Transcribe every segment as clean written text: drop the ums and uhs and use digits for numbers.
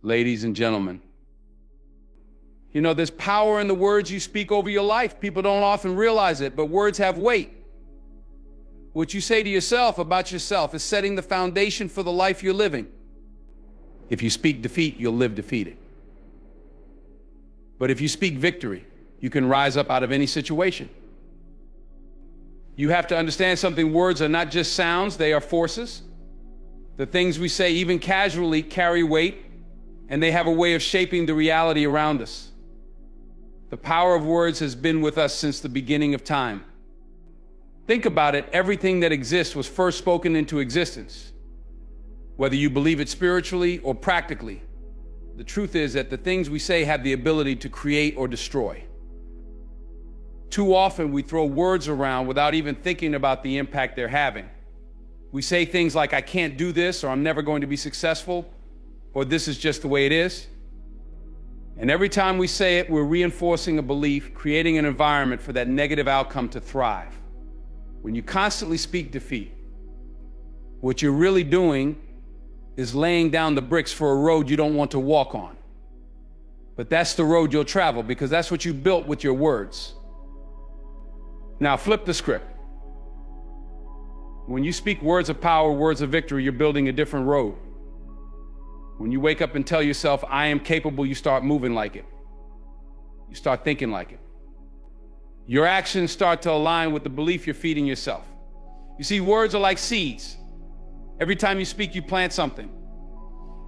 ladies and gentlemen. You know, there's power in the words you speak over your life. People don't often realize it, but words have weight. What you say to yourself about yourself is setting the foundation for the life you're living. If you speak defeat, you'll live defeated. But if you speak victory, you can rise up out of any situation. You have to understand something. Words are not just sounds, they are forces. The things we say, even casually, carry weight, and they have a way of shaping the reality around us. The power of words has been with us since the beginning of time. Think about it. Everything that exists was first spoken into existence. Whether you believe it spiritually or practically, the truth is that the things we say have the ability to create or destroy. Too often we throw words around without even thinking about the impact they're having. We say things like, I can't do this, or I'm never going to be successful, or this is just the way it is. And every time we say it, we're reinforcing a belief, creating an environment for that negative outcome to thrive. When you constantly speak defeat, what you're really doing is laying down the bricks for a road you don't want to walk on. But that's the road you'll travel, because that's what you built with your words. Now flip the script. When you speak words of power, words of victory, you're building a different road. When you wake up and tell yourself, I am capable, you start moving like it. You start thinking like it. Your actions start to align with the belief you're feeding yourself. You see, words are like seeds. Every time you speak, you plant something.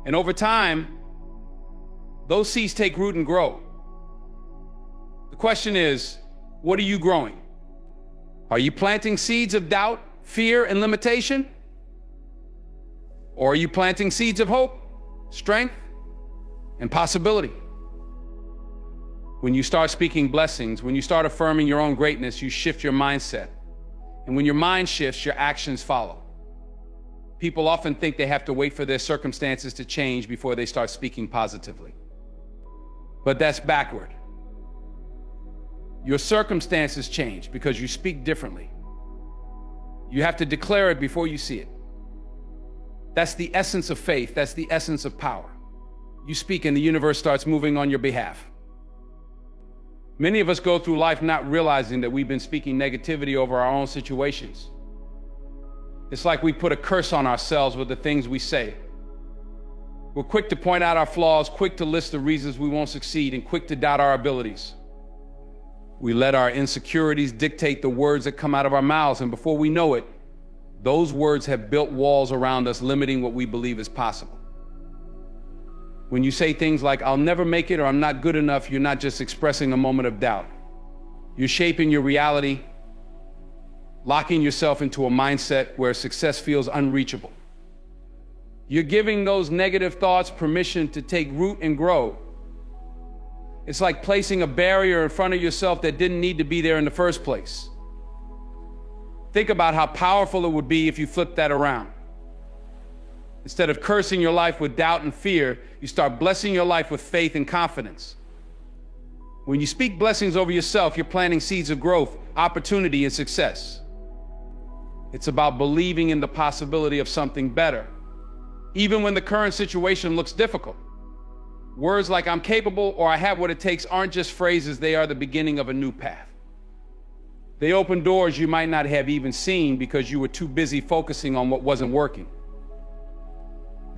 And over time, those seeds take root and grow. The question is, what are you growing? Are you planting seeds of doubt, fear, and limitation? Or are you planting seeds of hope, strength, and possibility? When you start speaking blessings, when you start affirming your own greatness, you shift your mindset. And when your mind shifts, your actions follow. People often think they have to wait for their circumstances to change before they start speaking positively. But that's backward. Your circumstances change because you speak differently. You have to declare it before you see it. That's the essence of faith. That's the essence of power. You speak and the universe starts moving on your behalf. Many of us go through life not realizing that we've been speaking negativity over our own situations. It's like we put a curse on ourselves with the things we say. We're quick to point out our flaws, quick to list the reasons we won't succeed, and quick to doubt our abilities. We let our insecurities dictate the words that come out of our mouths, and before we know it, those words have built walls around us, limiting what we believe is possible. When you say things like, I'll never make it, or I'm not good enough, you're not just expressing a moment of doubt. You're shaping your reality, locking yourself into a mindset where success feels unreachable. You're giving those negative thoughts permission to take root and grow. It's like placing a barrier in front of yourself that didn't need to be there in the first place. Think about how powerful it would be if you flipped that around. Instead of cursing your life with doubt and fear, you start blessing your life with faith and confidence. When you speak blessings over yourself, you're planting seeds of growth, opportunity, and success. It's about believing in the possibility of something better, even when the current situation looks difficult. Words like I'm capable or I have what it takes aren't just phrases, they are the beginning of a new path. They open doors you might not have even seen because you were too busy focusing on what wasn't working.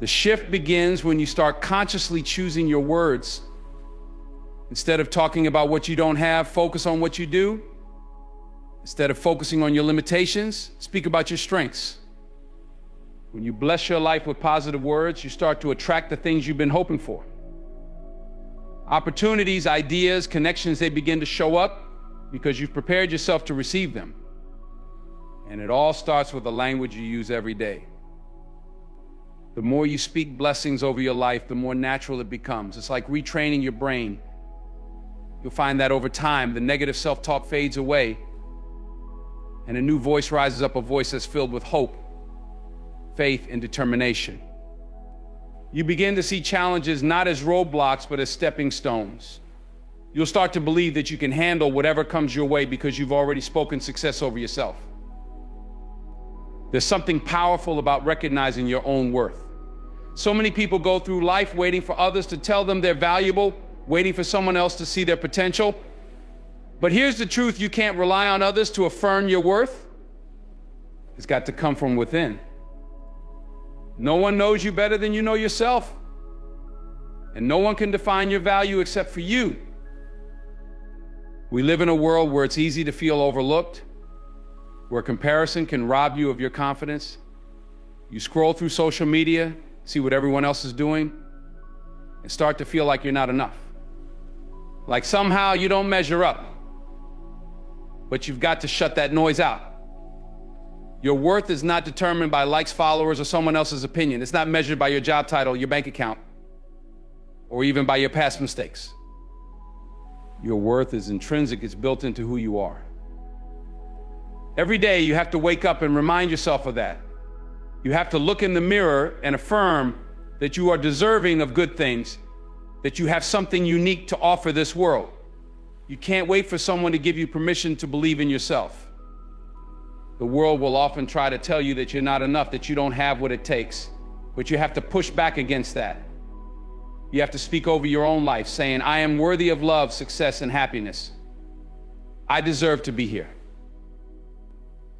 The shift begins when you start consciously choosing your words. Instead of talking about what you don't have, focus on what you do. Instead of focusing on your limitations, speak about your strengths. When you bless your life with positive words, you start to attract the things you've been hoping for. Opportunities, ideas, connections, they begin to show up because you've prepared yourself to receive them. And it all starts with the language you use every day. The more you speak blessings over your life, the more natural it becomes. It's like retraining your brain. You'll find that over time, the negative self-talk fades away, and a new voice rises up, a voice that's filled with hope, faith, and determination. You begin to see challenges not as roadblocks, but as stepping stones. You'll start to believe that you can handle whatever comes your way because you've already spoken success over yourself. There's something powerful about recognizing your own worth. So many people go through life waiting for others to tell them they're valuable, waiting for someone else to see their potential. But here's the truth: you can't rely on others to affirm your worth. It's got to come from within. No one knows you better than you know yourself. And no one can define your value except for you. We live in a world where it's easy to feel overlooked, where comparison can rob you of your confidence. You scroll through social media, see what everyone else is doing, and start to feel like you're not enough. Like somehow you don't measure up. But you've got to shut that noise out. Your worth is not determined by likes, followers, or someone else's opinion. It's not measured by your job title, your bank account, or even by your past mistakes. Your worth is intrinsic. It's built into who you are. Every day you have to wake up and remind yourself of that. You have to look in the mirror and affirm that you are deserving of good things, that you have something unique to offer this world. You can't wait for someone to give you permission to believe in yourself. The world will often try to tell you that you're not enough, that you don't have what it takes, but you have to push back against that. You have to speak over your own life, saying, I am worthy of love, success, and happiness. I deserve to be here.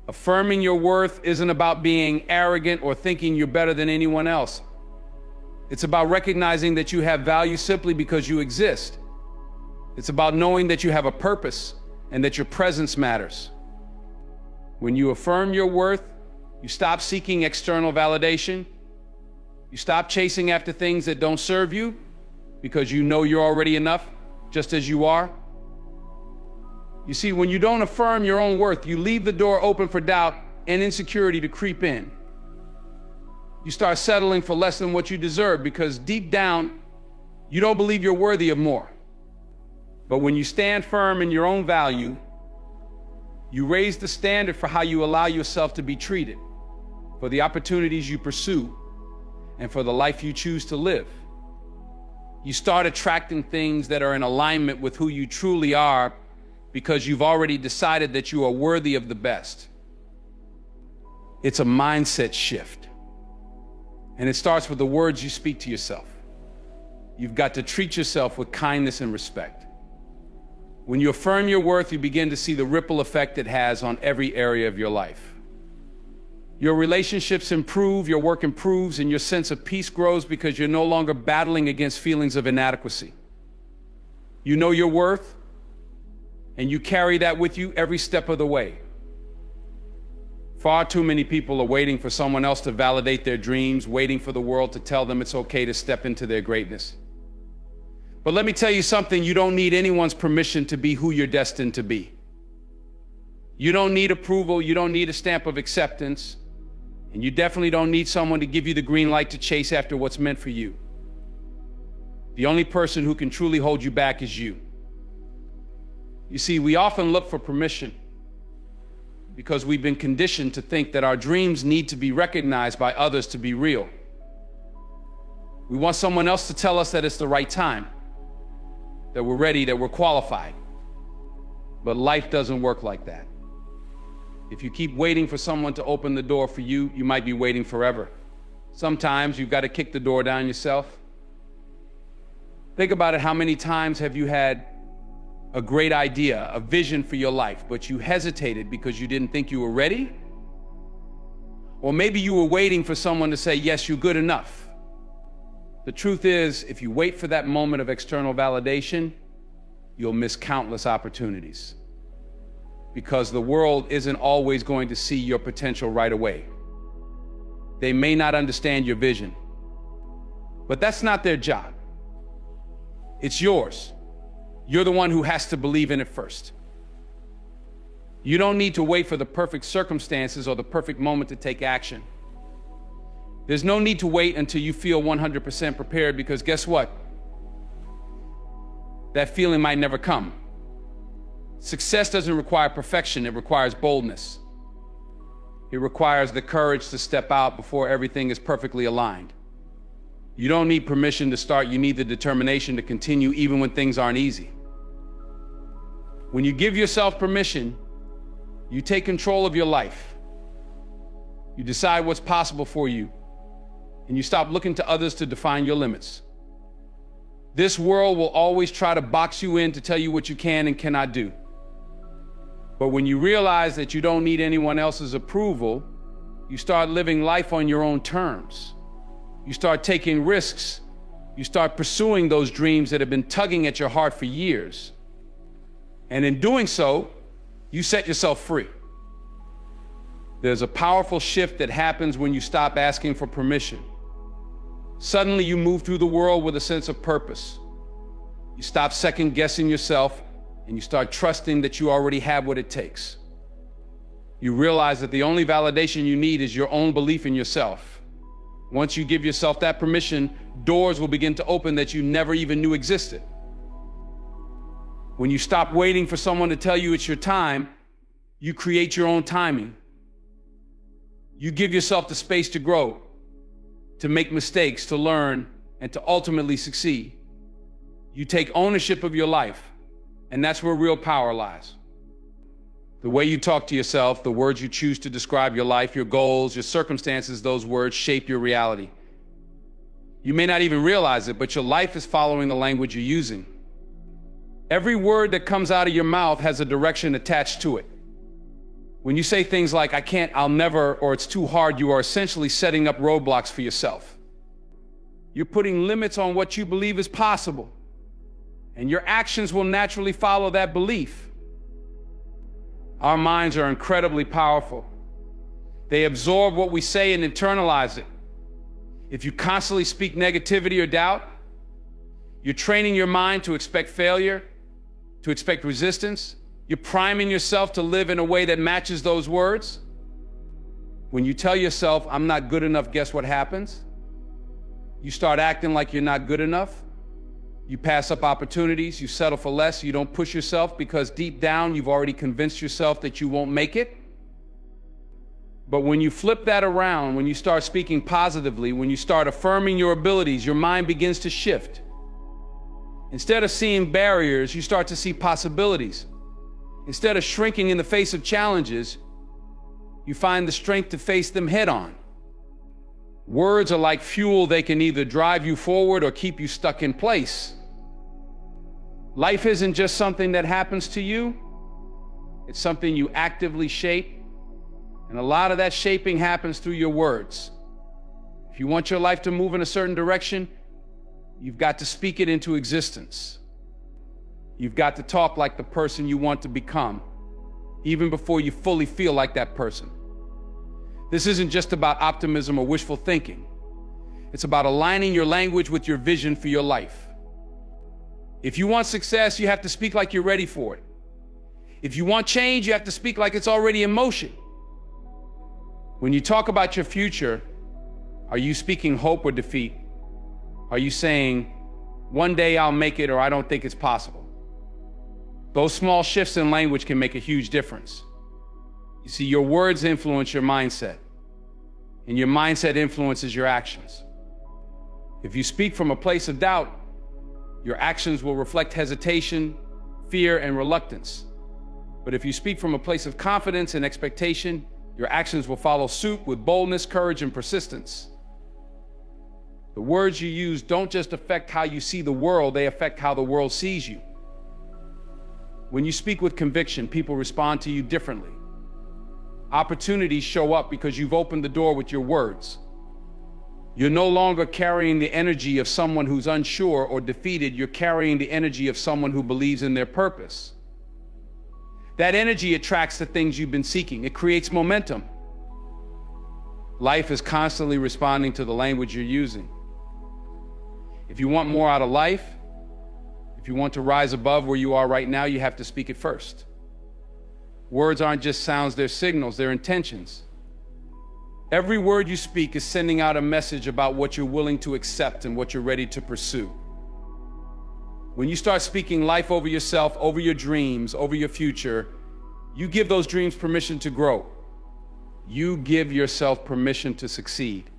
Affirming your worth isn't about being arrogant or thinking you're better than anyone else. It's about recognizing that you have value simply because you exist. It's about knowing that you have a purpose and that your presence matters. When you affirm your worth, you stop seeking external validation. You stop chasing after things that don't serve you because you know you're already enough, just as you are. You see, when you don't affirm your own worth, you leave the door open for doubt and insecurity to creep in. You start settling for less than what you deserve because deep down, you don't believe you're worthy of more. But when you stand firm in your own value, you raise the standard for how you allow yourself to be treated, for the opportunities you pursue, and for the life you choose to live. You start attracting things that are in alignment with who you truly are because you've already decided that you are worthy of the best. It's a mindset shift. And it starts with the words you speak to yourself. You've got to treat yourself with kindness and respect. When you affirm your worth, you begin to see the ripple effect it has on every area of your life. Your relationships improve, your work improves, and your sense of peace grows because you're no longer battling against feelings of inadequacy. You know your worth, and you carry that with you every step of the way. Far too many people are waiting for someone else to validate their dreams, waiting for the world to tell them it's okay to step into their greatness. But let me tell you something, you don't need anyone's permission to be who you're destined to be. You don't need approval, you don't need a stamp of acceptance, and you definitely don't need someone to give you the green light to chase after what's meant for you. The only person who can truly hold you back is you. You see, we often look for permission because we've been conditioned to think that our dreams need to be recognized by others to be real. We want someone else to tell us that it's the right time, that we're ready, that we're qualified. But life doesn't work like that. If you keep waiting for someone to open the door for you, you might be waiting forever. Sometimes you've got to kick the door down yourself. Think about it, how many times have you had a great idea, a vision for your life, but you hesitated because you didn't think you were ready? Or maybe you were waiting for someone to say, yes, you're good enough. The truth is, if you wait for that moment of external validation, you'll miss countless opportunities. Because the world isn't always going to see your potential right away. They may not understand your vision, but that's not their job. It's yours. You're the one who has to believe in it first. You don't need to wait for the perfect circumstances or the perfect moment to take action. There's no need to wait until you feel 100% prepared, because guess what? That feeling might never come. Success doesn't require perfection, it requires boldness. It requires the courage to step out before everything is perfectly aligned. You don't need permission to start, you need the determination to continue even when things aren't easy. When you give yourself permission, you take control of your life. You decide what's possible for you. and you stop looking to others to define your limits. This world will always try to box you in to tell you what you can and cannot do. But when you realize that you don't need anyone else's approval, you start living life on your own terms. You start taking risks. You start pursuing those dreams that have been tugging at your heart for years. And in doing so, you set yourself free. There's a powerful shift that happens when you stop asking for permission. Suddenly you move through the world with a sense of purpose. You stop second guessing yourself and you start trusting that you already have what it takes. You realize that the only validation you need is your own belief in yourself. Once you give yourself that permission, doors will begin to open that you never even knew existed. When you stop waiting for someone to tell you it's your time, you create your own timing. You give yourself the space to grow, to make mistakes, to learn, and to ultimately succeed. You take ownership of your life, and that's where real power lies. The way you talk to yourself, the words you choose to describe your life, your goals, your circumstances, those words shape your reality. You may not even realize it, but your life is following the language you're using. Every word that comes out of your mouth has a direction attached to it. When you say things like, I can't, I'll never, or it's too hard, you are essentially setting up roadblocks for yourself. You're putting limits on what you believe is possible, and your actions will naturally follow that belief. Our minds are incredibly powerful. They absorb what we say and internalize it. If you constantly speak negativity or doubt, you're training your mind to expect failure, to expect resistance. You're priming yourself to live in a way that matches those words. When you tell yourself, I'm not good enough, guess what happens? You start acting like you're not good enough. You pass up opportunities, you settle for less, you don't push yourself because deep down you've already convinced yourself that you won't make it. But when you flip that around, when you start speaking positively, when you start affirming your abilities, your mind begins to shift. Instead of seeing barriers, you start to see possibilities. Instead of shrinking in the face of challenges, you find the strength to face them head on. Words are like fuel. They can either drive you forward or keep you stuck in place. Life isn't just something that happens to you. It's something you actively shape. And a lot of that shaping happens through your words. If you want your life to move in a certain direction, you've got to speak it into existence. You've got to talk like the person you want to become, even before you fully feel like that person. This isn't just about optimism or wishful thinking. It's about aligning your language with your vision for your life. If you want success, you have to speak like you're ready for it. If you want change, you have to speak like it's already in motion. When you talk about your future, are you speaking hope or defeat? Are you saying, one day I'll make it, or I don't think it's possible? Those small shifts in language can make a huge difference. You see, your words influence your mindset, and your mindset influences your actions. If you speak from a place of doubt, your actions will reflect hesitation, fear, and reluctance. But if you speak from a place of confidence and expectation, your actions will follow suit with boldness, courage, and persistence. The words you use don't just affect how you see the world, they affect how the world sees you. When you speak with conviction, people respond to you differently. Opportunities show up because you've opened the door with your words. You're no longer carrying the energy of someone who's unsure or defeated. You're carrying the energy of someone who believes in their purpose. That energy attracts the things you've been seeking. It creates momentum. Life is constantly responding to the language you're using. If you want more out of life, if you want to rise above where you are right now, you have to speak it first. Words aren't just sounds, they're signals, they're intentions. Every word you speak is sending out a message about what you're willing to accept and what you're ready to pursue. When you start speaking life over yourself, over your dreams, over your future, you give those dreams permission to grow. You give yourself permission to succeed.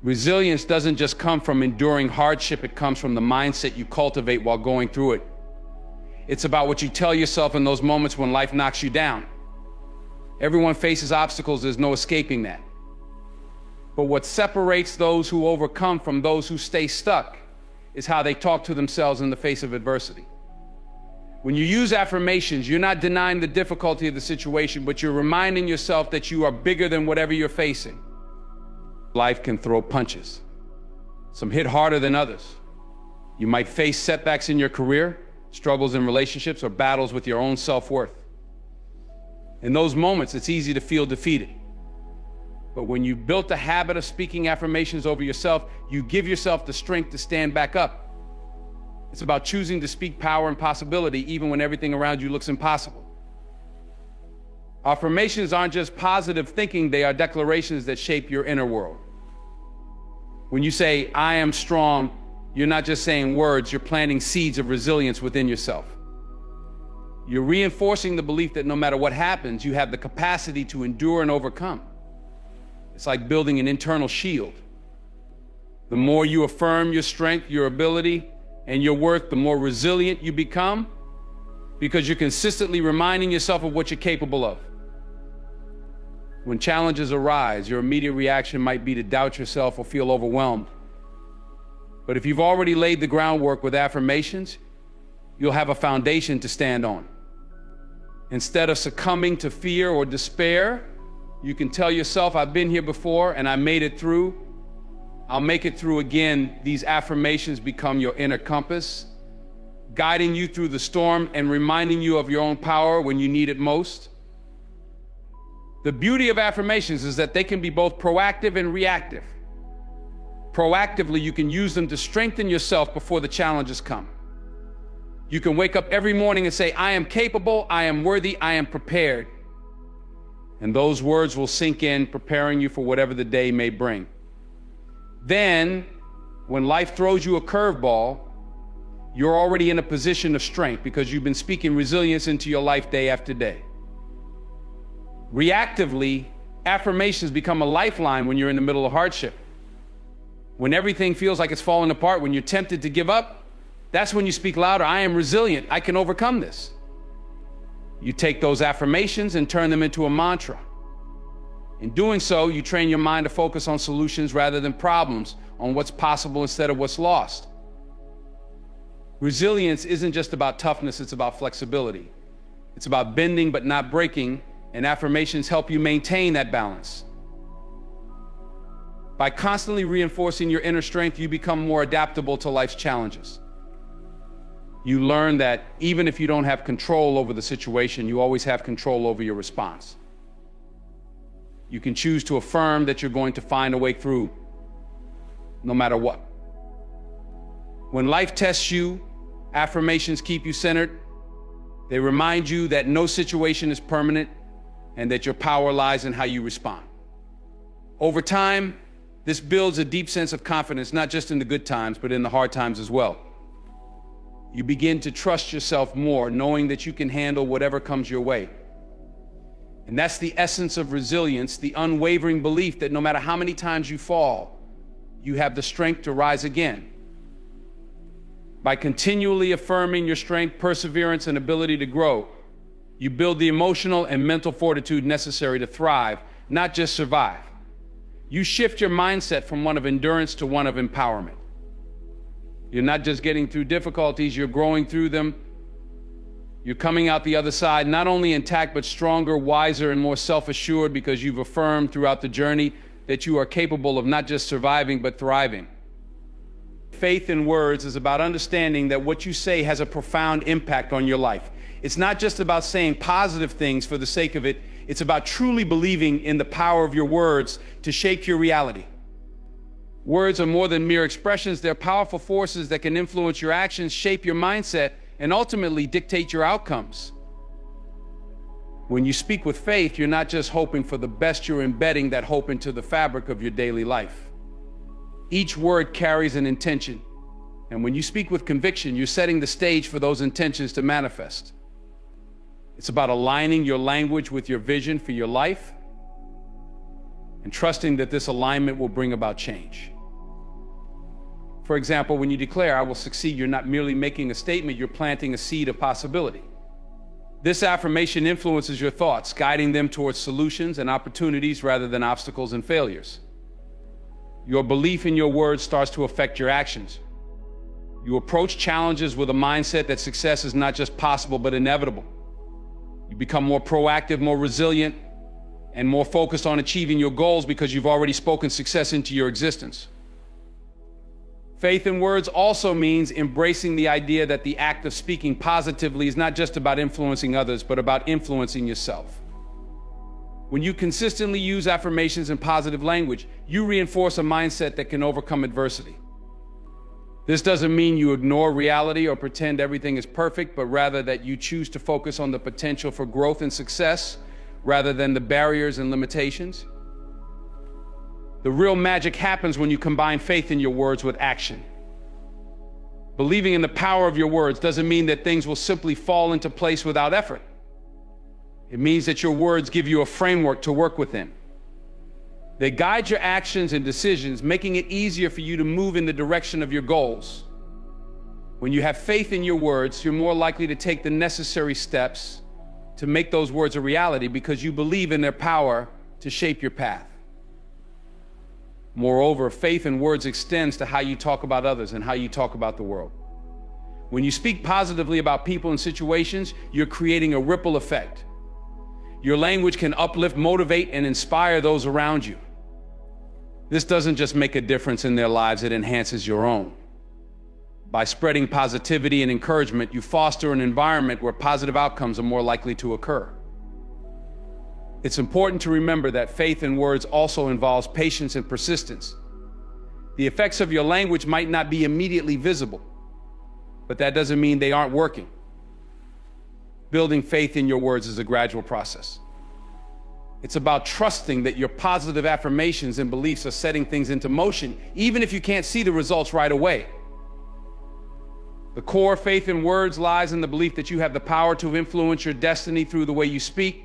Resilience doesn't just come from enduring hardship, it comes from the mindset you cultivate while going through it. It's about what you tell yourself in those moments when life knocks you down. Everyone faces obstacles, there's no escaping that. But what separates those who overcome from those who stay stuck is how they talk to themselves in the face of adversity. When you use affirmations, you're not denying the difficulty of the situation, but you're reminding yourself that you are bigger than whatever you're facing. Life can throw punches. Some hit harder than others. You might face setbacks in your career, struggles in relationships, or battles with your own self-worth. In those moments, it's easy to feel defeated. But when you've built a habit of speaking affirmations over yourself, you give yourself the strength to stand back up. It's about choosing to speak power and possibility even when everything around you looks impossible. Affirmations aren't just positive thinking, they are declarations that shape your inner world. When you say, "I am strong," you're not just saying words, you're planting seeds of resilience within yourself. You're reinforcing the belief that no matter what happens, you have the capacity to endure and overcome. It's like building an internal shield. The more you affirm your strength, your ability, and your worth, the more resilient you become, because you're consistently reminding yourself of what you're capable of. When challenges arise, your immediate reaction might be to doubt yourself or feel overwhelmed. But if you've already laid the groundwork with affirmations, you'll have a foundation to stand on. Instead of succumbing to fear or despair, you can tell yourself, "I've been here before and I made it through. I'll make it through again." These affirmations become your inner compass, guiding you through the storm and reminding you of your own power when you need it most. The beauty of affirmations is that they can be both proactive and reactive. Proactively, you can use them to strengthen yourself before the challenges come. You can wake up every morning and say, "I am capable, I am worthy, I am prepared." And those words will sink in, preparing you for whatever the day may bring. Then, when life throws you a curveball, you're already in a position of strength because you've been speaking resilience into your life day after day. Reactively, affirmations become a lifeline when you're in the middle of hardship. When everything feels like it's falling apart, when you're tempted to give up, that's when you speak louder, "I am resilient, I can overcome this." You take those affirmations and turn them into a mantra. In doing so, you train your mind to focus on solutions rather than problems, on what's possible instead of what's lost. Resilience isn't just about toughness, it's about flexibility. It's about bending but not breaking, and affirmations help you maintain that balance. By constantly reinforcing your inner strength, you become more adaptable to life's challenges. You learn that even if you don't have control over the situation, you always have control over your response. You can choose to affirm that you're going to find a way through, no matter what. When life tests you, affirmations keep you centered. They remind you that no situation is permanent and that your power lies in how you respond. Over time, this builds a deep sense of confidence, not just in the good times, but in the hard times as well. You begin to trust yourself more, knowing that you can handle whatever comes your way. And that's the essence of resilience, the unwavering belief that no matter how many times you fall, you have the strength to rise again. By continually affirming your strength, perseverance, and ability to grow, you build the emotional and mental fortitude necessary to thrive, not just survive. You shift your mindset from one of endurance to one of empowerment. You're not just getting through difficulties, you're growing through them. You're coming out the other side not only intact, but stronger, wiser, and more self-assured because you've affirmed throughout the journey that you are capable of not just surviving, but thriving. Faith in words is about understanding that what you say has a profound impact on your life. It's not just about saying positive things for the sake of it. It's about truly believing in the power of your words to shape your reality. Words are more than mere expressions. They're powerful forces that can influence your actions, shape your mindset, and ultimately dictate your outcomes. When you speak with faith, you're not just hoping for the best, you're embedding that hope into the fabric of your daily life. Each word carries an intention, and when you speak with conviction, you're setting the stage for those intentions to manifest. It's about aligning your language with your vision for your life and trusting that this alignment will bring about change. For example, when you declare, "I will succeed," you're not merely making a statement, you're planting a seed of possibility. This affirmation influences your thoughts, guiding them towards solutions and opportunities rather than obstacles and failures. your belief in your words starts to affect your actions. You approach challenges with a mindset that success is not just possible, but inevitable. You become more proactive, more resilient, and more focused on achieving your goals because you've already spoken success into your existence. Faith in words also means embracing the idea that the act of speaking positively is not just about influencing others, but about influencing yourself. When you consistently use affirmations and positive language, you reinforce a mindset that can overcome adversity. This doesn't mean you ignore reality or pretend everything is perfect, but rather that you choose to focus on the potential for growth and success rather than the barriers and limitations. The real magic happens when you combine faith in your words with action. Believing in the power of your words doesn't mean that things will simply fall into place without effort. It means that your words give you a framework to work within. They guide your actions and decisions, making it easier for you to move in the direction of your goals. When you have faith in your words, you're more likely to take the necessary steps to make those words a reality because you believe in their power to shape your path. Moreover, faith in words extends to how you talk about others and how you talk about the world. When you speak positively about people and situations, you're creating a ripple effect. Your language can uplift, motivate, and inspire those around you. This doesn't just make a difference in their lives, it enhances your own. By spreading positivity and encouragement, you foster an environment where positive outcomes are more likely to occur. It's important to remember that faith in words also involves patience and persistence. The effects of your language might not be immediately visible, but that doesn't mean they aren't working. Building faith in your words is a gradual process. It's about trusting that your positive affirmations and beliefs are setting things into motion, even if you can't see the results right away. The core faith in words lies in the belief that you have the power to influence your destiny through the way you speak.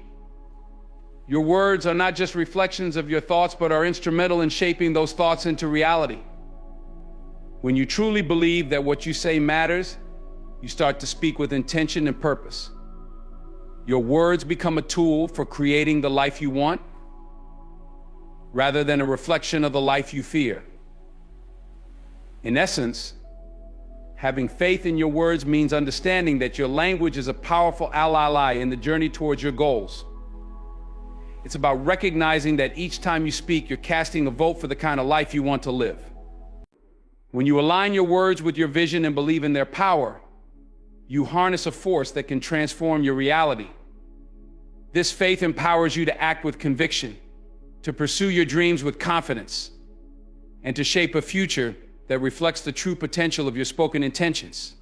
Your words are not just reflections of your thoughts, but are instrumental in shaping those thoughts into reality. When you truly believe that what you say matters, you start to speak with intention and purpose. Your words become a tool for creating the life you want, rather than a reflection of the life you fear. In essence, having faith in your words means understanding that your language is a powerful ally in the journey towards your goals. It's about recognizing that each time you speak, you're casting a vote for the kind of life you want to live. When you align your words with your vision and believe in their power, you harness a force that can transform your reality. This faith empowers you to act with conviction, to pursue your dreams with confidence, and to shape a future that reflects the true potential of your spoken intentions.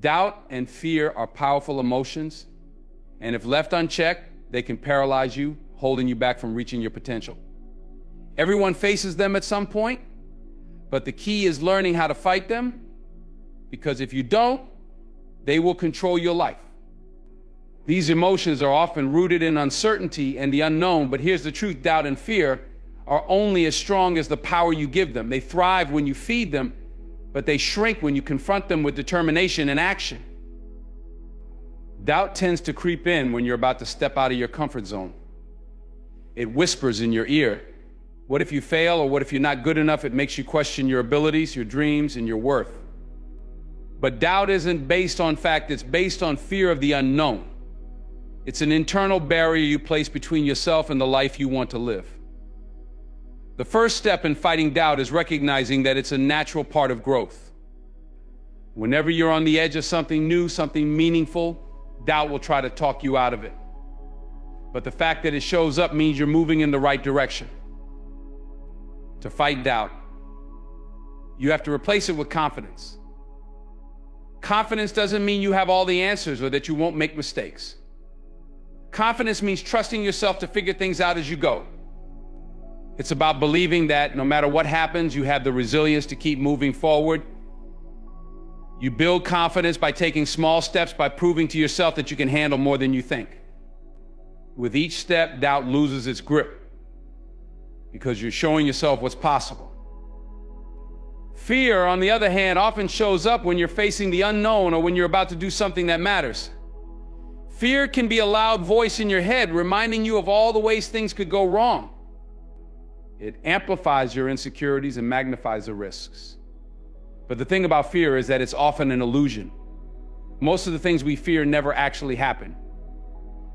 Doubt and fear are powerful emotions, and if left unchecked, they can paralyze you, holding you back from reaching your potential. Everyone faces them at some point, but the key is learning how to fight them, because if you don't, they will control your life. These emotions are often rooted in uncertainty and the unknown, but here's the truth: doubt and fear are only as strong as the power you give them. They thrive when you feed them, but they shrink when you confront them with determination and action. Doubt tends to creep in when you're about to step out of your comfort zone. It whispers in your ear. What if you fail, or what if you're not good enough? It makes you question your abilities, your dreams, and your worth. But doubt isn't based on fact, it's based on fear of the unknown. It's an internal barrier you place between yourself and the life you want to live. The first step in fighting doubt is recognizing that it's a natural part of growth. Whenever you're on the edge of something new, something meaningful, doubt will try to talk you out of it. But the fact that it shows up means you're moving in the right direction. To fight doubt, you have to replace it with confidence. Confidence doesn't mean you have all the answers or that you won't make mistakes. Confidence means trusting yourself to figure things out as you go. It's about believing that no matter what happens, you have the resilience to keep moving forward. You build confidence by taking small steps, by proving to yourself that you can handle more than you think. With each step, doubt loses its grip because you're showing yourself what's possible. Fear, on the other hand, often shows up when you're facing the unknown or when you're about to do something that matters. Fear can be a loud voice in your head reminding you of all the ways things could go wrong. It amplifies your insecurities and magnifies the risks. But the thing about fear is that it's often an illusion. Most of the things we fear never actually happen.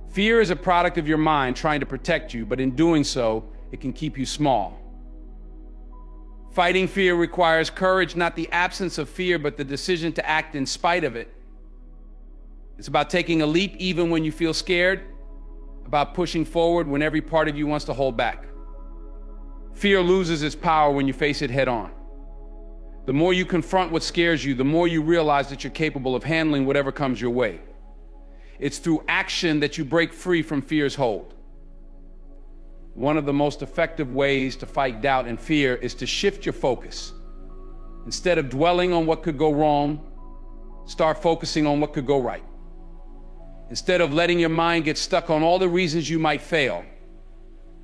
Fear is a product of your mind trying to protect you, but in doing so, it can keep you small. Fighting fear requires courage, not the absence of fear, but the decision to act in spite of it. It's about taking a leap even when you feel scared, about pushing forward when every part of you wants to hold back. Fear loses its power when you face it head on. The more you confront what scares you, the more you realize that you're capable of handling whatever comes your way. It's through action that you break free from fear's hold. One of the most effective ways to fight doubt and fear is to shift your focus. Instead of dwelling on what could go wrong, start focusing on what could go right. Instead of letting your mind get stuck on all the reasons you might fail,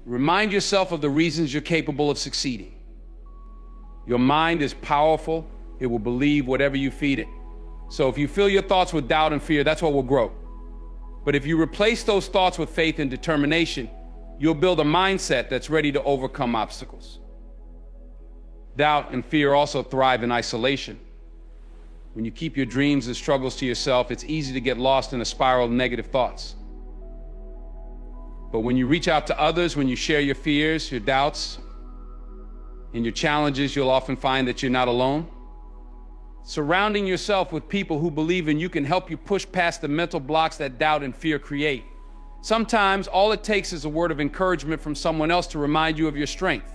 remind yourself of the reasons you're capable of succeeding. Your mind is powerful. It will believe whatever you feed it. So if you fill your thoughts with doubt and fear, that's what will grow. But if you replace those thoughts with faith and determination, you'll build a mindset that's ready to overcome obstacles. Doubt and fear also thrive in isolation. When you keep your dreams and struggles to yourself, it's easy to get lost in a spiral of negative thoughts. But when you reach out to others, when you share your fears, your doubts, and your challenges, you'll often find that you're not alone. Surrounding yourself with people who believe in you can help you push past the mental blocks that doubt and fear create. Sometimes all it takes is a word of encouragement from someone else to remind you of your strength.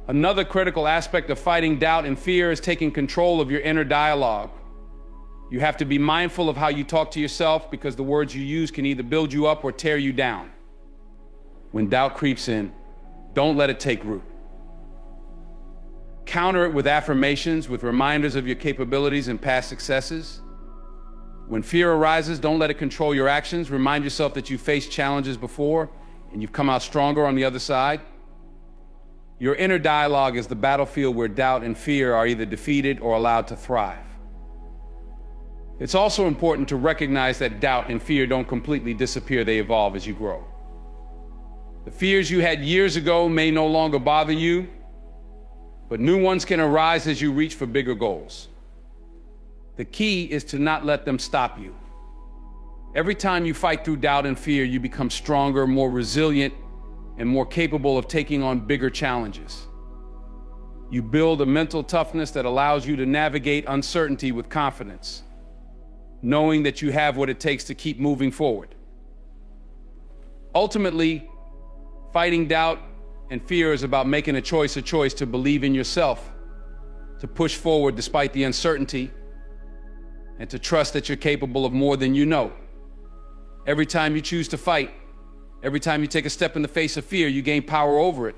Another critical aspect of fighting doubt and fear is taking control of your inner dialogue. You have to be mindful of how you talk to yourself, because the words you use can either build you up or tear you down. When doubt creeps in, don't let it take root. Counter it with affirmations, with reminders of your capabilities and past successes. When fear arises, don't let it control your actions. Remind yourself that you faced challenges before and you've come out stronger on the other side. Your inner dialogue is the battlefield where doubt and fear are either defeated or allowed to thrive. It's also important to recognize that doubt and fear don't completely disappear. They evolve as you grow. The fears you had years ago may no longer bother you, but new ones can arise as you reach for bigger goals. The key is to not let them stop you. Every time you fight through doubt and fear, you become stronger, more resilient, and more capable of taking on bigger challenges. You build a mental toughness that allows you to navigate uncertainty with confidence, knowing that you have what it takes to keep moving forward. Ultimately, fighting doubt and fear is about making a choice to believe in yourself, to push forward despite the uncertainty, and to trust that you're capable of more than you know. Every time you choose to fight, every time you take a step in the face of fear, you gain power over it.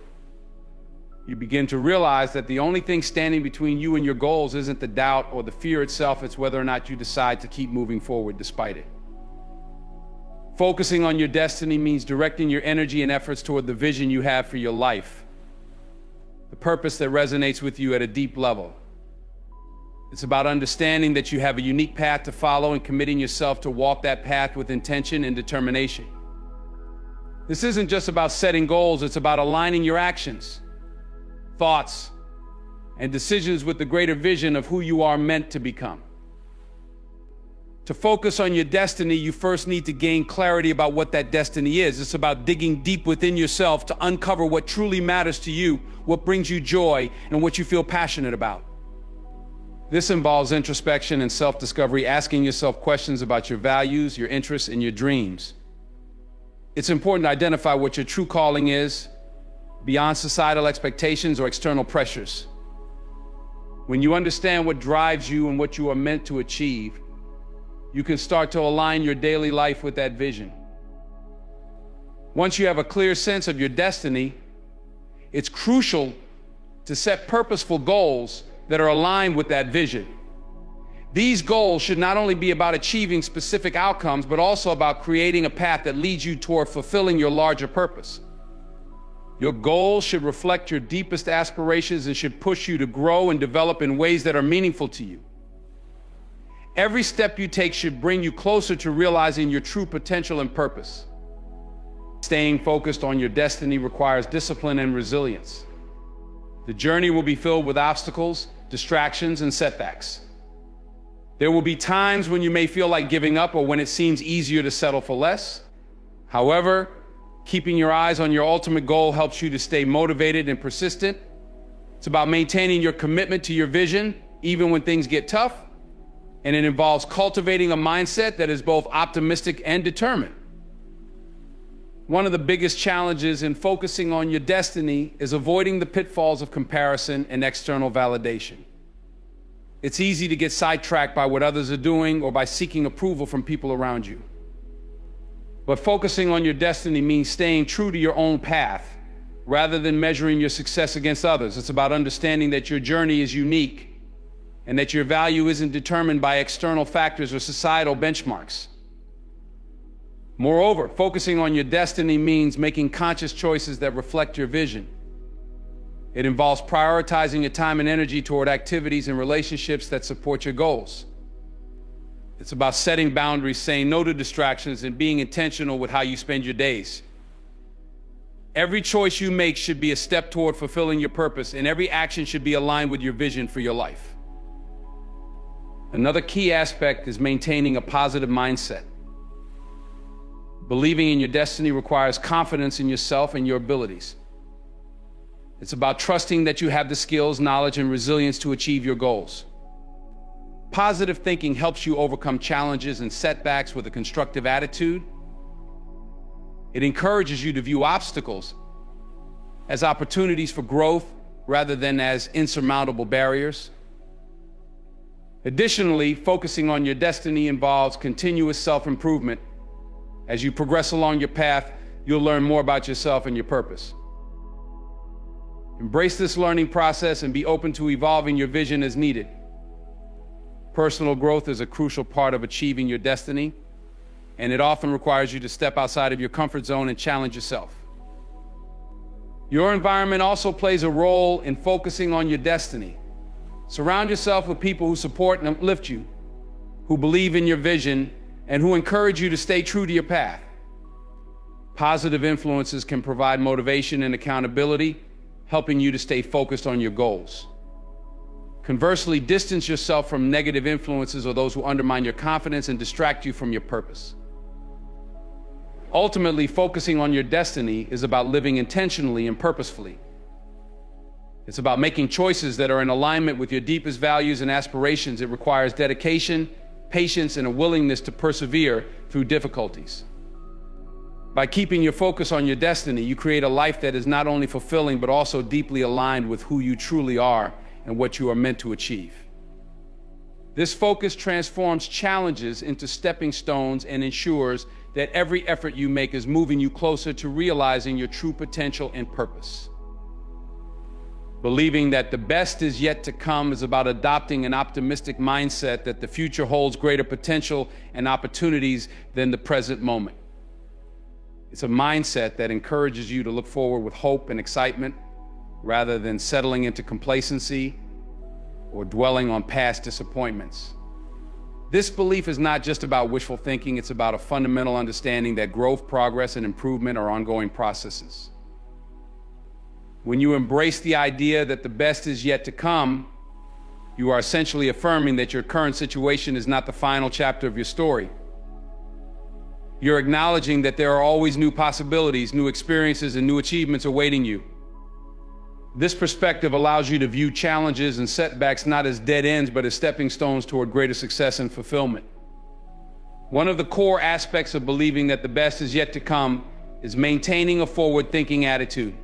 You begin to realize that the only thing standing between you and your goals isn't the doubt or the fear itself, it's whether or not you decide to keep moving forward despite it. Focusing on your destiny means directing your energy and efforts toward the vision you have for your life, the purpose that resonates with you at a deep level. It's about understanding that you have a unique path to follow and committing yourself to walk that path with intention and determination. This isn't just about setting goals, it's about aligning your actions, thoughts, and decisions with the greater vision of who you are meant to become. To focus on your destiny, you first need to gain clarity about what that destiny is. It's about digging deep within yourself to uncover what truly matters to you, what brings you joy, and what you feel passionate about. This involves introspection and self-discovery, asking yourself questions about your values, your interests, and your dreams. It's important to identify what your true calling is, beyond societal expectations or external pressures. When you understand what drives you and what you are meant to achieve, you can start to align your daily life with that vision. Once you have a clear sense of your destiny, it's crucial to set purposeful goals that are aligned with that vision. These goals should not only be about achieving specific outcomes, but also about creating a path that leads you toward fulfilling your larger purpose. Your goals should reflect your deepest aspirations and should push you to grow and develop in ways that are meaningful to you. Every step you take should bring you closer to realizing your true potential and purpose. Staying focused on your destiny requires discipline and resilience. The journey will be filled with obstacles, distractions, and setbacks. There will be times when you may feel like giving up or when it seems easier to settle for less. However, keeping your eyes on your ultimate goal helps you to stay motivated and persistent. It's about maintaining your commitment to your vision, even when things get tough. And it involves cultivating a mindset that is both optimistic and determined. One of the biggest challenges in focusing on your destiny is avoiding the pitfalls of comparison and external validation. It's easy to get sidetracked by what others are doing or by seeking approval from people around you. But focusing on your destiny means staying true to your own path rather than measuring your success against others. It's about understanding that your journey is unique and that your value isn't determined by external factors or societal benchmarks. Moreover, focusing on your destiny means making conscious choices that reflect your vision. It involves prioritizing your time and energy toward activities and relationships that support your goals. It's about setting boundaries, saying no to distractions, and being intentional with how you spend your days. Every choice you make should be a step toward fulfilling your purpose, and every action should be aligned with your vision for your life. Another key aspect is maintaining a positive mindset. Believing in your destiny requires confidence in yourself and your abilities. It's about trusting that you have the skills, knowledge, and resilience to achieve your goals. Positive thinking helps you overcome challenges and setbacks with a constructive attitude. It encourages you to view obstacles as opportunities for growth rather than as insurmountable barriers. Additionally, focusing on your destiny involves continuous self-improvement. As you progress along your path, you'll learn more about yourself and your purpose. Embrace this learning process and be open to evolving your vision as needed. Personal growth is a crucial part of achieving your destiny, and it often requires you to step outside of your comfort zone and challenge yourself. Your environment also plays a role in focusing on your destiny. Surround yourself with people who support and uplift you, who believe in your vision, and who encourage you to stay true to your path. Positive influences can provide motivation and accountability, helping you to stay focused on your goals. Conversely, distance yourself from negative influences or those who undermine your confidence and distract you from your purpose. Ultimately, focusing on your destiny is about living intentionally and purposefully. It's about making choices that are in alignment with your deepest values and aspirations. It requires dedication, patience, and a willingness to persevere through difficulties. By keeping your focus on your destiny, you create a life that is not only fulfilling, but also deeply aligned with who you truly are and what you are meant to achieve. This focus transforms challenges into stepping stones and ensures that every effort you make is moving you closer to realizing your true potential and purpose. Believing that the best is yet to come is about adopting an optimistic mindset that the future holds greater potential and opportunities than the present moment. It's a mindset that encourages you to look forward with hope and excitement rather than settling into complacency or dwelling on past disappointments. This belief is not just about wishful thinking, it's about a fundamental understanding that growth, progress, and improvement are ongoing processes. When you embrace the idea that the best is yet to come, you are essentially affirming that your current situation is not the final chapter of your story. You're acknowledging that there are always new possibilities, new experiences, and new achievements awaiting you. This perspective allows you to view challenges and setbacks not as dead ends, but as stepping stones toward greater success and fulfillment. One of the core aspects of believing that the best is yet to come is maintaining a forward-thinking attitude.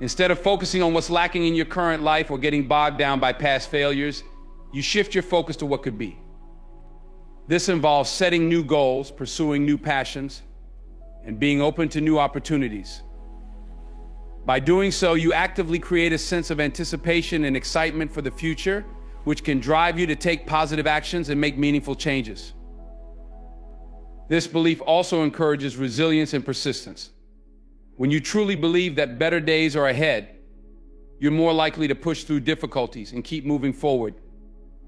Instead of focusing on what's lacking in your current life or getting bogged down by past failures, you shift your focus to what could be. This involves setting new goals, pursuing new passions, and being open to new opportunities. By doing so, you actively create a sense of anticipation and excitement for the future, which can drive you to take positive actions and make meaningful changes. This belief also encourages resilience and persistence. When you truly believe that better days are ahead, you're more likely to push through difficulties and keep moving forward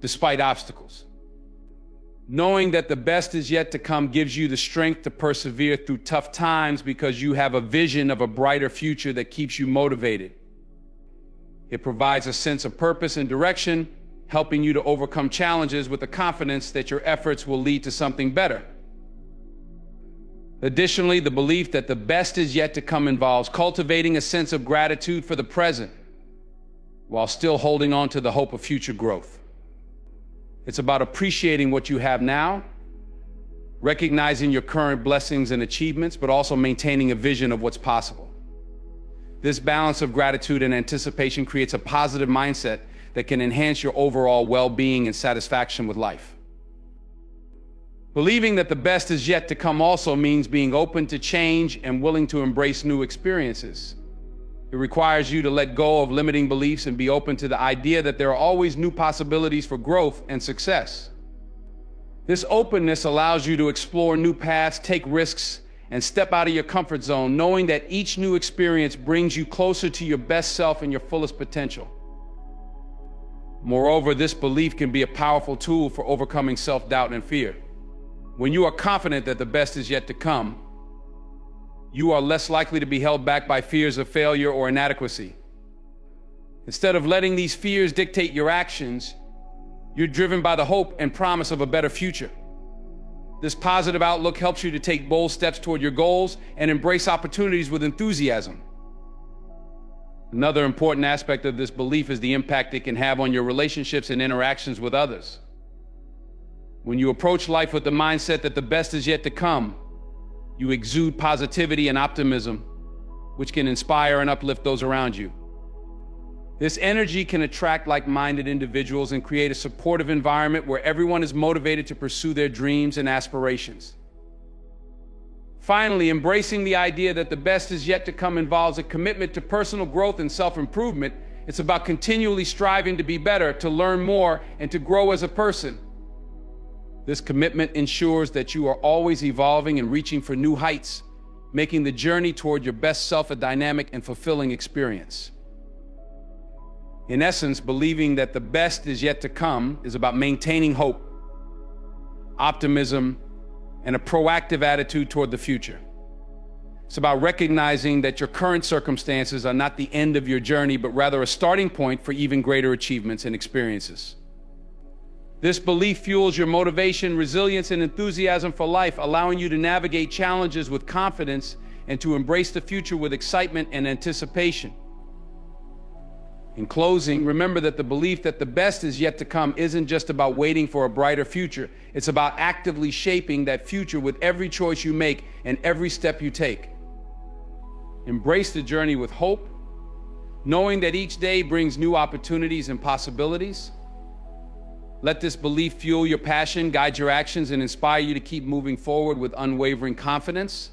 despite obstacles. Knowing that the best is yet to come gives you the strength to persevere through tough times because you have a vision of a brighter future that keeps you motivated. It provides a sense of purpose and direction, helping you to overcome challenges with the confidence that your efforts will lead to something better. Additionally, the belief that the best is yet to come involves cultivating a sense of gratitude for the present while still holding on to the hope of future growth. It's about appreciating what you have now, recognizing your current blessings and achievements, but also maintaining a vision of what's possible. This balance of gratitude and anticipation creates a positive mindset that can enhance your overall well-being and satisfaction with life. Believing that the best is yet to come also means being open to change and willing to embrace new experiences. It requires you to let go of limiting beliefs and be open to the idea that there are always new possibilities for growth and success. This openness allows you to explore new paths, take risks, and step out of your comfort zone, knowing that each new experience brings you closer to your best self and your fullest potential. Moreover, this belief can be a powerful tool for overcoming self-doubt and fear. When you are confident that the best is yet to come, you are less likely to be held back by fears of failure or inadequacy. Instead of letting these fears dictate your actions, you're driven by the hope and promise of a better future. This positive outlook helps you to take bold steps toward your goals and embrace opportunities with enthusiasm. Another important aspect of this belief is the impact it can have on your relationships and interactions with others. When you approach life with the mindset that the best is yet to come, you exude positivity and optimism, which can inspire and uplift those around you. This energy can attract like-minded individuals and create a supportive environment where everyone is motivated to pursue their dreams and aspirations. Finally, embracing the idea that the best is yet to come involves a commitment to personal growth and self-improvement. It's about continually striving to be better, to learn more, and to grow as a person. This commitment ensures that you are always evolving and reaching for new heights, making the journey toward your best self a dynamic and fulfilling experience. In essence, believing that the best is yet to come is about maintaining hope, optimism, and a proactive attitude toward the future. It's about recognizing that your current circumstances are not the end of your journey, but rather a starting point for even greater achievements and experiences. This belief fuels your motivation, resilience, and enthusiasm for life, allowing you to navigate challenges with confidence and to embrace the future with excitement and anticipation. In closing, remember that the belief that the best is yet to come isn't just about waiting for a brighter future. It's about actively shaping that future with every choice you make and every step you take. Embrace the journey with hope, knowing that each day brings new opportunities and possibilities. Let this belief fuel your passion, guide your actions, and inspire you to keep moving forward with unwavering confidence.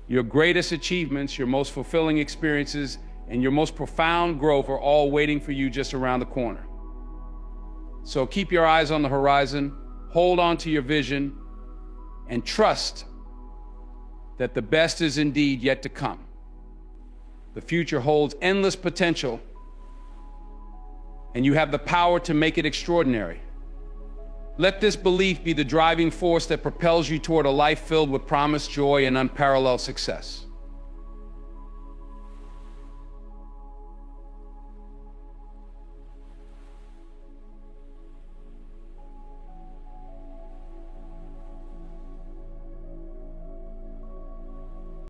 Your greatest achievements, your most fulfilling experiences, and your most profound growth are all waiting for you just around the corner. So keep your eyes on the horizon, hold on to your vision, and trust that the best is indeed yet to come. The future holds endless potential, and you have the power to make it extraordinary. Let this belief be the driving force that propels you toward a life filled with promise, joy, and unparalleled success.